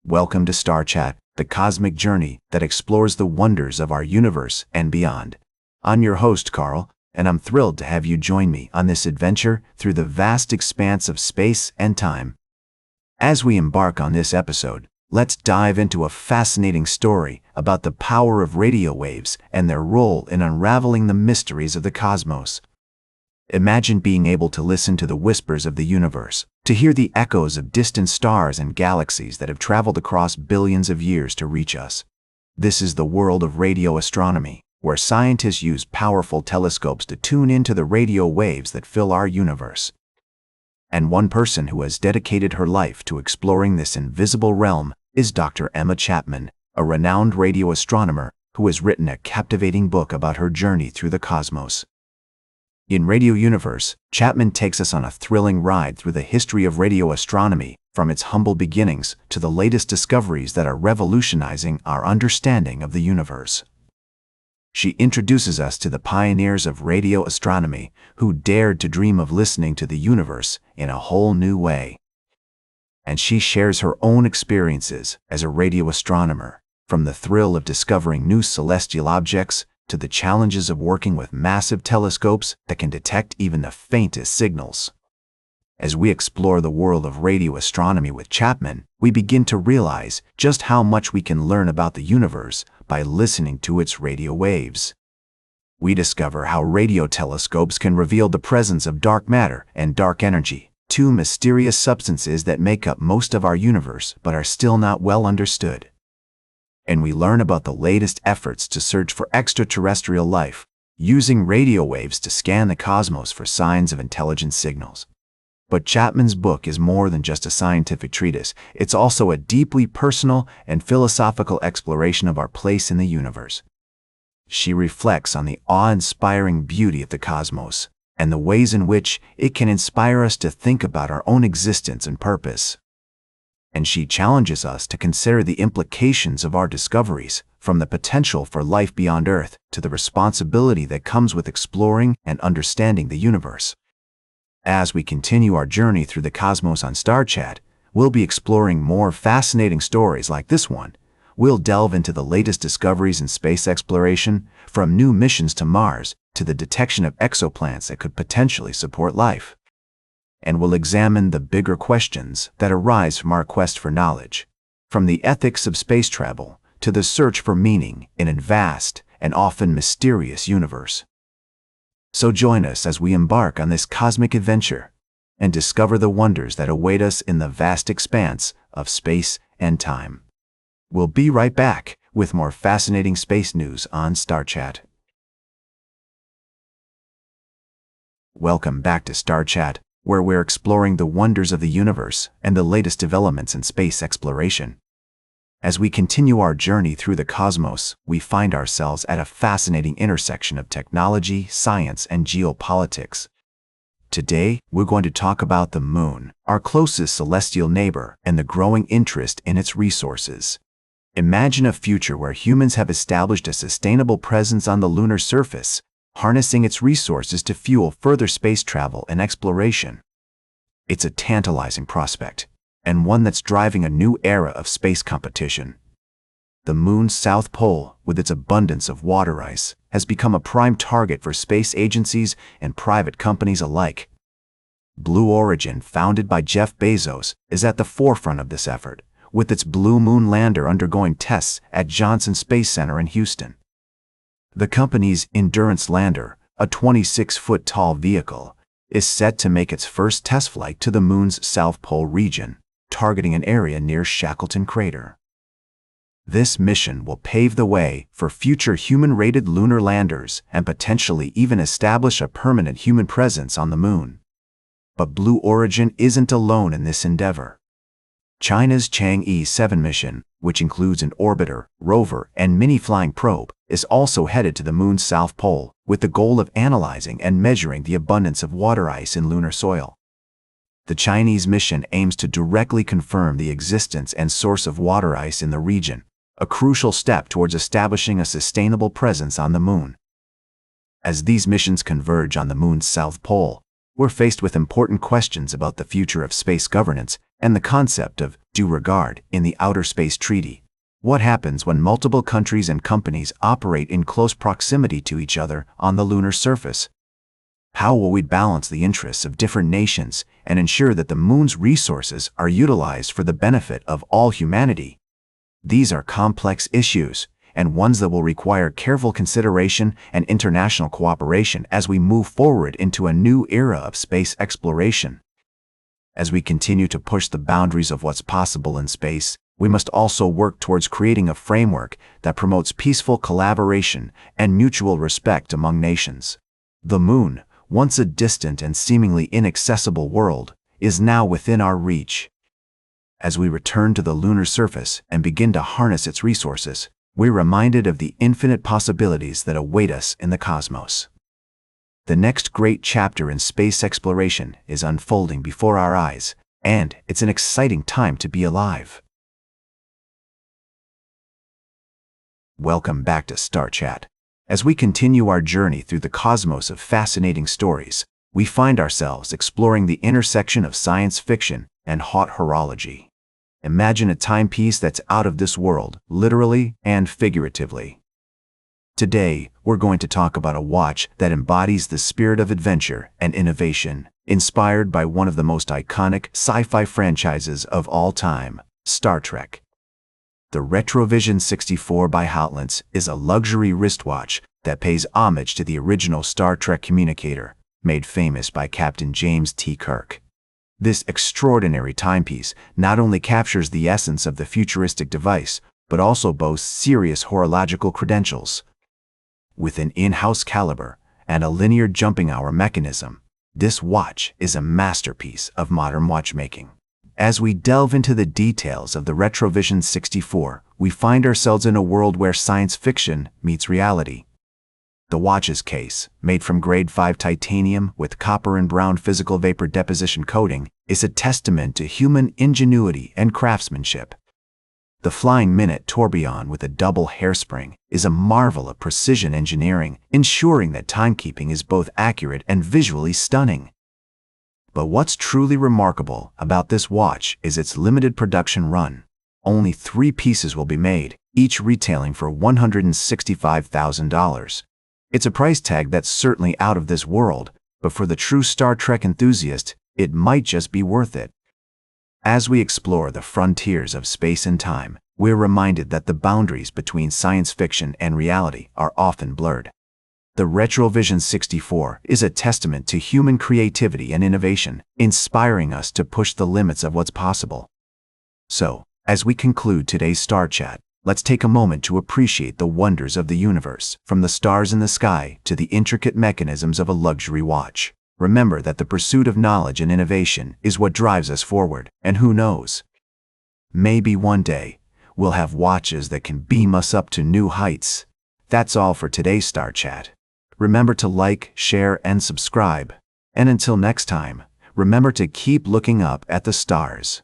Welcome to Star Chat, the cosmic journey that explores the wonders of our universe and beyond. I'm your host, Carl, and I'm thrilled to have you join me on this adventure through the vast expanse of space and time. As we embark on this episode, let's dive into a fascinating story about the power of radio waves and their role in unraveling the mysteries of the cosmos. Imagine being able to listen to the whispers of the universe, to hear the echoes of distant stars and galaxies that have traveled across billions of years to reach us. This is the world of radio astronomy, where scientists use powerful telescopes to tune into the radio waves that fill our universe. And one person who has dedicated her life to exploring this invisible realm is Dr. Emma Chapman, a renowned radio astronomer who has written a captivating book about her journey through the cosmos. In Radio Universe, Chapman takes us on a thrilling ride through the history of radio astronomy, from its humble beginnings to the latest discoveries that are revolutionizing our understanding of the universe. She introduces us to the pioneers of radio astronomy who dared to dream of listening to the universe in a whole new way. And she shares her own experiences as a radio astronomer, from the thrill of discovering new celestial objects to the challenges of working with massive telescopes that can detect even the faintest signals. As we explore the world of radio astronomy with Chapman, we begin to realize just how much we can learn about the universe by listening to its radio waves. We discover how radio telescopes can reveal the presence of dark matter and dark energy, two mysterious substances that make up most of our universe but are still not well understood. And we learn about the latest efforts to search for extraterrestrial life, using radio waves to scan the cosmos for signs of intelligent signals. But Chapman's book is more than just a scientific treatise. It's also a deeply personal and philosophical exploration of our place in the universe. She reflects on the awe-inspiring beauty of the cosmos and the ways in which it can inspire us to think about our own existence and purpose. And she challenges us to consider the implications of our discoveries, from the potential for life beyond Earth to the responsibility that comes with exploring and understanding the universe. As we continue our journey through the cosmos on Star Chat, we'll be exploring more fascinating stories like this one. We'll delve into the latest discoveries in space exploration, from new missions to Mars to the detection of exoplanets that could potentially support life. And we'll examine the bigger questions that arise from our quest for knowledge, from the ethics of space travel to the search for meaning in a vast and often mysterious universe. So join us as we embark on this cosmic adventure and discover the wonders that await us in the vast expanse of space and time. We'll be right back with more fascinating space news on Star Chat. Welcome back to Star Chat, where we're exploring the wonders of the universe and the latest developments in space exploration. As we continue our journey through the cosmos, we find ourselves at a fascinating intersection of technology, science, and geopolitics. Today, we're going to talk about the Moon, our closest celestial neighbor, and the growing interest in its resources. Imagine a future where humans have established a sustainable presence on the lunar surface, harnessing its resources to fuel further space travel and exploration. It's a tantalizing prospect, and one that's driving a new era of space competition. The Moon's south pole, with its abundance of water ice, has become a prime target for space agencies and private companies alike. Blue Origin, founded by Jeff Bezos, is at the forefront of this effort, with its Blue Moon lander undergoing tests at Johnson Space Center in Houston. The company's Endurance lander, a 26-foot-tall vehicle, is set to make its first test flight to the Moon's South Pole region, targeting an area near Shackleton Crater. This mission will pave the way for future human-rated lunar landers and potentially even establish a permanent human presence on the Moon. But Blue Origin isn't alone in this endeavor. China's Chang'e 7 mission, which includes an orbiter, rover, and mini-flying probe, is also headed to the Moon's South Pole, with the goal of analyzing and measuring the abundance of water ice in lunar soil. The Chinese mission aims to directly confirm the existence and source of water ice in the region, a crucial step towards establishing a sustainable presence on the Moon. As these missions converge on the Moon's South Pole, we're faced with important questions about the future of space governance and the concept of due regard in the Outer Space Treaty. What happens when multiple countries and companies operate in close proximity to each other on the lunar surface? How will we balance the interests of different nations and ensure that the moon's resources are utilized for the benefit of all humanity? These are complex issues, and ones that will require careful consideration and international cooperation as we move forward into a new era of space exploration. As we continue to push the boundaries of what's possible in space, we must also work towards creating a framework that promotes peaceful collaboration and mutual respect among nations. The moon, once a distant and seemingly inaccessible world, is now within our reach. As we return to the lunar surface and begin to harness its resources, we're reminded of the infinite possibilities that await us in the cosmos. The next great chapter in space exploration is unfolding before our eyes, and it's an exciting time to be alive. Welcome back to Star Chat. As we continue our journey through the cosmos of fascinating stories, we find ourselves exploring the intersection of science fiction and haute horology. Imagine a timepiece that's out of this world, literally and figuratively. Today, we're going to talk about a watch that embodies the spirit of adventure and innovation, inspired by one of the most iconic sci-fi franchises of all time, Star Trek. The Retrovision 64 by Hautlence is a luxury wristwatch that pays homage to the original Star Trek Communicator, made famous by Captain James T. Kirk. This extraordinary timepiece not only captures the essence of the futuristic device, but also boasts serious horological credentials. With an in-house caliber and a linear jumping hour mechanism, this watch is a masterpiece of modern watchmaking. As we delve into the details of the Retrovision 64, we find ourselves in a world where science fiction meets reality. The watch's case, made from grade 5 titanium with copper and brown physical vapor deposition coating, is a testament to human ingenuity and craftsmanship. The Flying Minute tourbillon with a double hairspring is a marvel of precision engineering, ensuring that timekeeping is both accurate and visually stunning. But what's truly remarkable about this watch is its limited production run. Only 3 pieces will be made, each retailing for $165,000. It's a price tag that's certainly out of this world, but for the true Star Trek enthusiast, it might just be worth it. As we explore the frontiers of space and time, we're reminded that the boundaries between science fiction and reality are often blurred. The Retrovision 64 is a testament to human creativity and innovation, inspiring us to push the limits of what's possible. So, as we conclude today's Star Chat, let's take a moment to appreciate the wonders of the universe, from the stars in the sky to the intricate mechanisms of a luxury watch. Remember that the pursuit of knowledge and innovation is what drives us forward, and who knows? Maybe one day, we'll have watches that can beam us up to new heights. That's all for today's Star Chat. Remember to like, share, and subscribe. And until next time, remember to keep looking up at the stars.